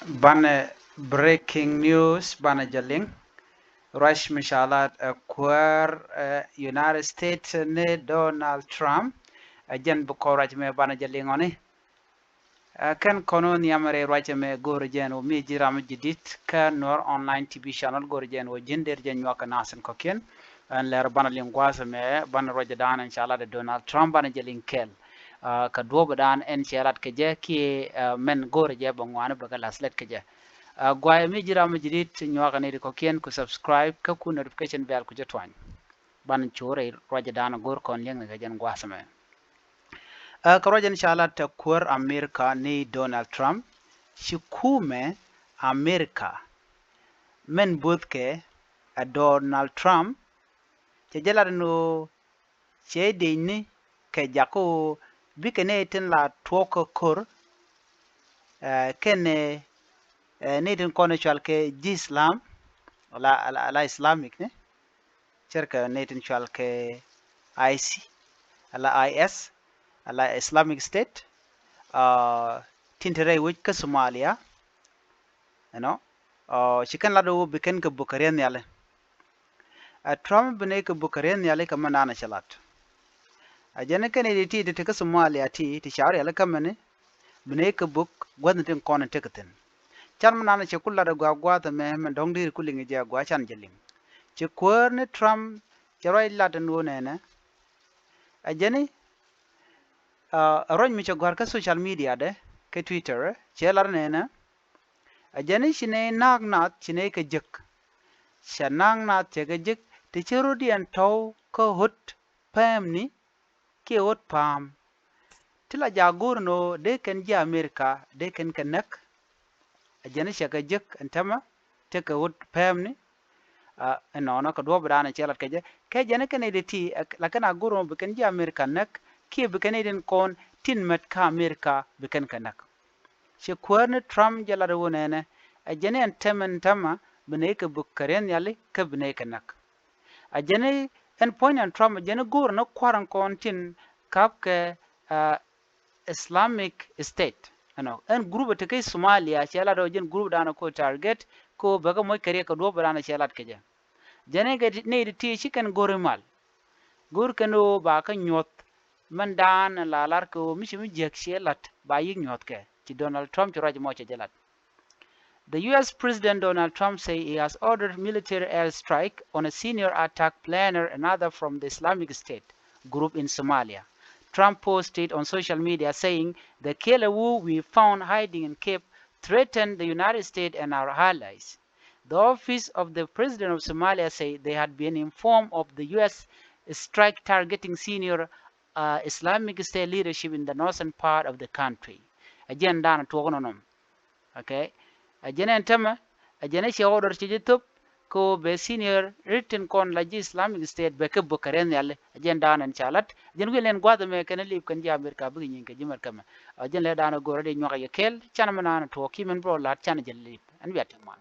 Bana breaking news bana jaling Rush mishalat United States ne Donald Trump ajen bukoraj me bana jaling oni kan kono yamare raja me gorjen o mi jiram jidit kan nor online TV channel gorjen o jinder jen waka nasen koken an ler bana lingwasa me bana raja dan inshallah de Donald Trump bana jaling kel ka dobo dan en chalat ke je ki men gorje bangwana bagal aslet ke je gwaye mi jira mi jidit nywaga ne ko kien ku subscribe ka ku notification bell ku jetwan ban chore roja dana gor kon leng ga jan gwasame ka roja inshallah ta kur america ni Donald Trump shi kume america men budke a Donald Trump te jala no chede ni ke jako bikene tin la twoko kur kene needin kono chal ke Islam la Islamic ne cerka needin chal ke IC ala IS ala Islamic State tintere wich ka Somalia you know chikan lado biken ke Bukarian yale Trump bene ke Bukarian yale kama nana chalat ajane kene ti te ka Somalia ti shawari yale kama ne bene ke buk gwadin kono tekaten chan manana che kulla da gwa ta me men dong dir kulingi ja gwa chan jeling che kwerne Trump che roi ladan wona na ajani ron mi che gwar ka social media de ke Twitter che lar ne na ajani shine nag nat shine ke jek shanang nat che ke jek te chero dian taw ko hot pam ni ke hot pam tila ja gurno de ken ja America de ken kenak ajani shaka jek antama te ka hot pam ni no ka do bra na chelat ke jene ken de ti la kana guro be ken ja America nak ki be ken den kon tin met ka America be ken kanak she kwerne Trump jala do ne ajani antaman tama bene ka bukkaren yali ka bene kanak ajani en point an Trump ajani guro na kwaran kon tin kap ke Islamic State en group te kai Somalia chala do jen group dana ko target ko baga moy kare ka do bra na chelat ke jane ga ne ti chicken gorimal gur kano ba ka nyot man dan lalar ko mi jek shelat ba yi nyot ke ti Donald Trump raj mo che jalat. The US President Donald Trump say he has ordered military airstrike on a senior attack planner, another from the Islamic State group in Somalia. Trump posted on social media saying the killer who we found hiding in Cape threatened the United States and our allies. The office of the president of Somalia said they had been informed of the U.S. strike targeting senior Islamic State leadership in the northern part of the country. Again, down to okay. Again, entama again, she ordered to ko be senior written kon laji Islamic State be ke bukaren yale again down and chalat again wilen gwada me kan lip kan ja America bi nyin ke jimar kama again le dana gore de nyoka yekel chana mana to kimen bro lat chana jelip an wiatima